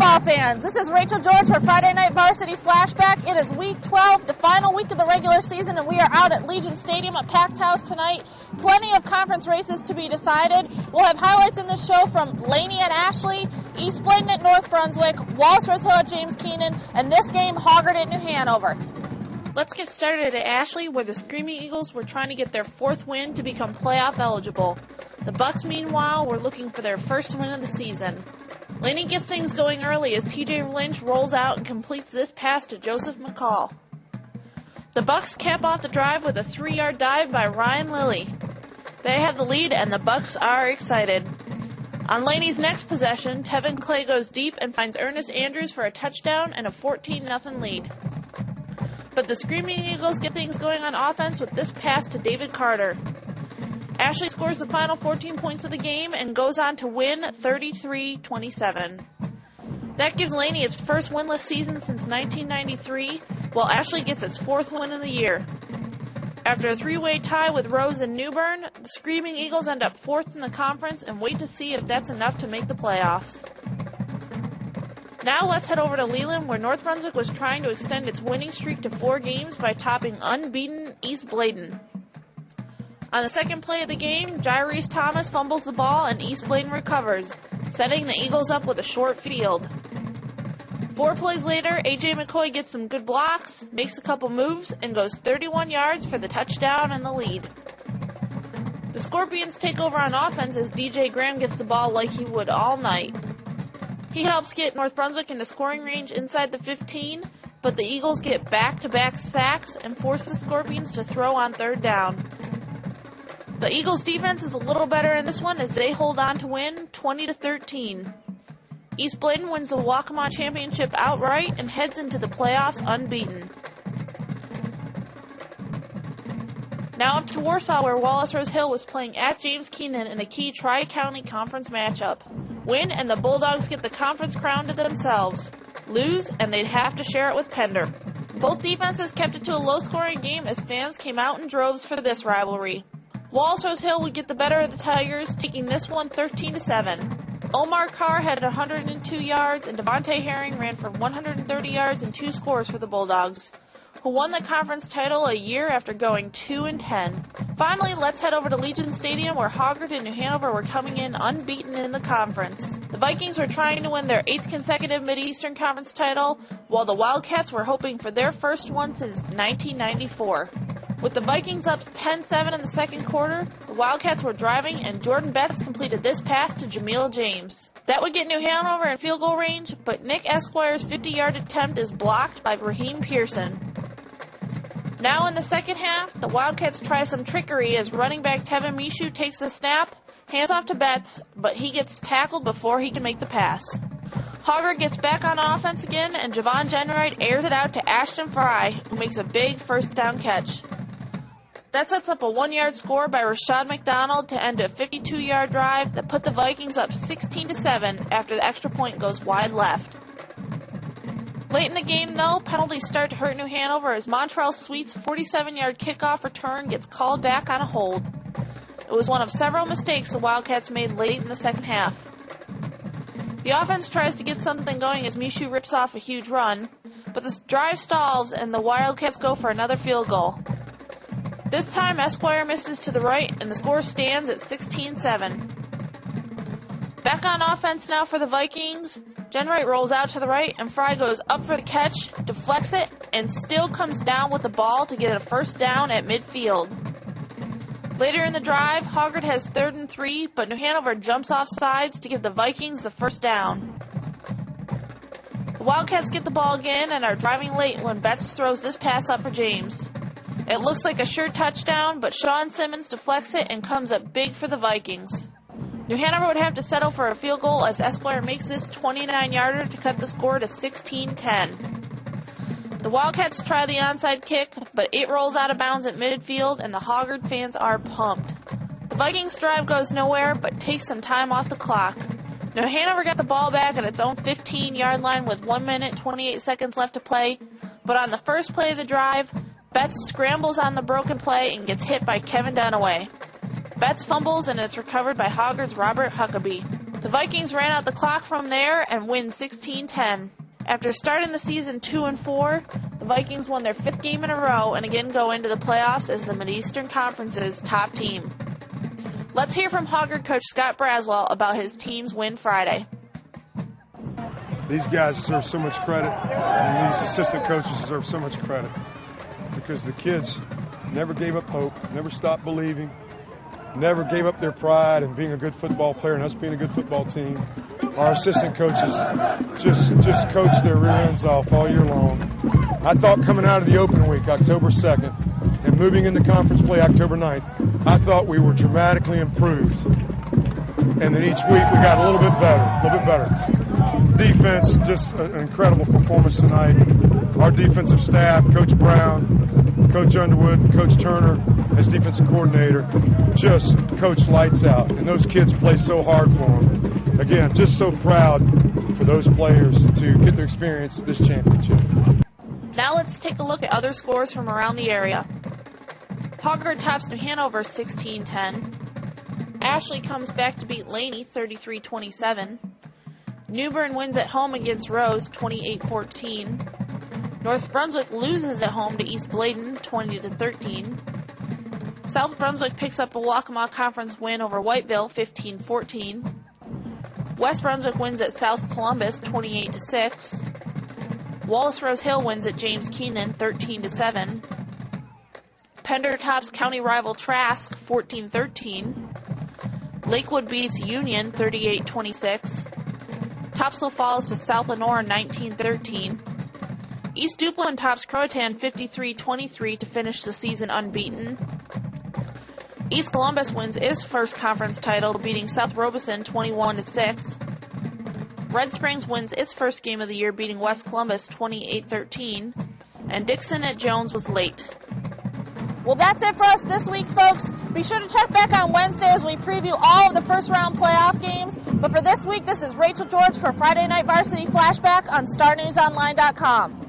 football fans. This is Rachel George for Friday Night Varsity Flashback. It is week 12, the final week of the regular season, and we are out at Legion Stadium at Packed House tonight. Plenty of conference races to be decided. We'll have highlights in this show from Laney at Ashley, East Bladen at North Brunswick, Wallace Hill at James Keenan, and this game, Hoggard at New Hanover. Let's get started at Ashley, where the Screaming Eagles were trying to get their fourth win to become playoff eligible. The Bucks, meanwhile, were looking for their first win of the season. Laney gets things going early as TJ Lynch rolls out and completes this pass to Joseph McCall. The Bucks cap off the drive with a 3-yard dive by Ryan Lilly. They have the lead and the Bucks are excited. On Laney's next possession, Tevin Clay goes deep and finds Ernest Andrews for a touchdown and a 14-0 lead. But the Screaming Eagles get things going on offense with this pass to David Carter. Ashley scores the final 14 points of the game and goes on to win 33-27. That gives Laney its first winless season since 1993, while Ashley gets its fourth win of the year. After a three-way tie with Rose and New Bern, the Screaming Eagles end up fourth in the conference and wait to see if that's enough to make the playoffs. Now let's head over to Leland, where North Brunswick was trying to extend its winning streak to 4 games by topping unbeaten East Bladen. On the second play of the game, Jairus Thomas fumbles the ball and East Bladen recovers, setting the Eagles up with a short field. 4 plays later, A.J. McCoy gets some good blocks, makes a couple moves, and goes 31 yards for the touchdown and the lead. The Scorpions take over on offense as DJ Graham gets the ball like he would all night. He helps get North Brunswick into scoring range inside the 15, but the Eagles get back-to-back sacks and force the Scorpions to throw on third down. The Eagles' defense is a little better in this one as they hold on to win 20-13. East Bladen wins the Waccamaw Championship outright and heads into the playoffs unbeaten. Now up to Warsaw, where Wallace Hill was playing at James Keenan in a key Tri-County Conference matchup. Win and the Bulldogs get the conference crown to themselves. Lose and they'd have to share it with Pender. Both defenses kept it to a low-scoring game as fans came out in droves for this rivalry. Wallace Hill would get the better of the Tigers, taking this one 13-7. Omar Carr had 102 yards, and Devontae Herring ran for 130 yards and 2 scores for the Bulldogs, who won the conference title a year after going 2-10. Finally, let's head over to Legion Stadium, where Hoggard and New Hanover were coming in unbeaten in the conference. The Vikings were trying to win their 8th consecutive Mid-Eastern Conference title, while the Wildcats were hoping for their first one since 1994. With the Vikings up 10-7 in the second quarter, the Wildcats were driving and Jordan Betts completed this pass to Jameel James. That would get New Hanover in field goal range, but Nick Esquire's 50-yard attempt is blocked by Raheem Pearson. Now in the second half, the Wildcats try some trickery as running back Tevin Mishu takes the snap, hands off to Betts, but he gets tackled before he can make the pass. Hoggard gets back on offense again, and Javon Jenright airs it out to Ashton Fry, who makes a big first down catch. That sets up a 1-yard score by Rashad McDonald to end a 52-yard drive that put the Vikings up 16-7 after the extra point goes wide left. Late in the game, though, penalties start to hurt New Hanover as Montrell Sweet's 47-yard kickoff return gets called back on a hold. It was one of several mistakes the Wildcats made late in the second half. The offense tries to get something going as Mishu rips off a huge run, but the drive stalls and the Wildcats go for another field goal. This time, Esquire misses to the right, and the score stands at 16-7. Back on offense now for the Vikings. Jenright rolls out to the right, and Fry goes up for the catch, deflects it, and still comes down with the ball to get a first down at midfield. Later in the drive, Hoggard has 3rd and 3, but New Hanover jumps off sides to give the Vikings the first down. The Wildcats get the ball again and are driving late when Betts throws this pass up for James. It looks like a sure touchdown, but Sean Simmons deflects it and comes up big for the Vikings. New Hanover would have to settle for a field goal as Esquire makes this 29-yarder to cut the score to 16-10. The Wildcats try the onside kick, but it rolls out of bounds at midfield, and the Hoggard fans are pumped. The Vikings drive goes nowhere, but takes some time off the clock. New Hanover got the ball back at its own 15-yard line with 1 minute, 28 seconds left to play, but on the first play of the drive, Betts scrambles on the broken play and gets hit by Kevin Dunaway. Betts fumbles and it's recovered by Hoggard's Robert Huckabee. The Vikings ran out the clock from there and win 16-10. After starting the season 2-4, the Vikings won their 5th game in a row and again go into the playoffs as the Mid-Eastern Conference's top team. Let's hear from Hoggard coach Scott Braswell about his team's win Friday. These guys deserve so much credit, and these assistant coaches deserve so much credit because the kids never gave up hope, never stopped believing, never gave up their pride in being a good football player and us being a good football team. Our assistant coaches just coached their rear ends off all year long. I thought coming out of the open week, October 2nd, and moving into conference play October 9th, I thought we were dramatically improved. And then each week we got a little bit better. Defense, just an incredible performance tonight. Our defensive staff, Coach Brown, Coach Underwood, and Coach Turner as defensive coordinator, just coached lights out. And those kids play so hard for them. Again, just so proud for those players to get to experience this championship. Now let's take a look at other scores from around the area. Hoggard tops New Hanover 16-10. Ashley comes back to beat Laney 33-27. New Bern wins at home against Rose 28-14. North Brunswick loses at home to East Bladen 20-13. South Brunswick picks up a Waccamaw Conference win over Whiteville 15-14. West Brunswick wins at South Columbus 28-6. Wallace Rose Hill wins at James Keenan 13-7. Pender tops county rival Trask 14-13. Lakewood beats Union 38-26. Topsail falls to South Lenore 19-13. East Duplin tops Croatan 53-23 to finish the season unbeaten. East Columbus wins its first conference title, beating South Robeson 21-6. Red Springs wins its first game of the year, beating West Columbus 28-13. And Dixon at Jones was late. Well, that's it for us this week, folks. Be sure to check back on Wednesday as we preview all of the first-round playoff games. But for this week, this is Rachel George for Friday Night Varsity Flashback on StarNewsOnline.com.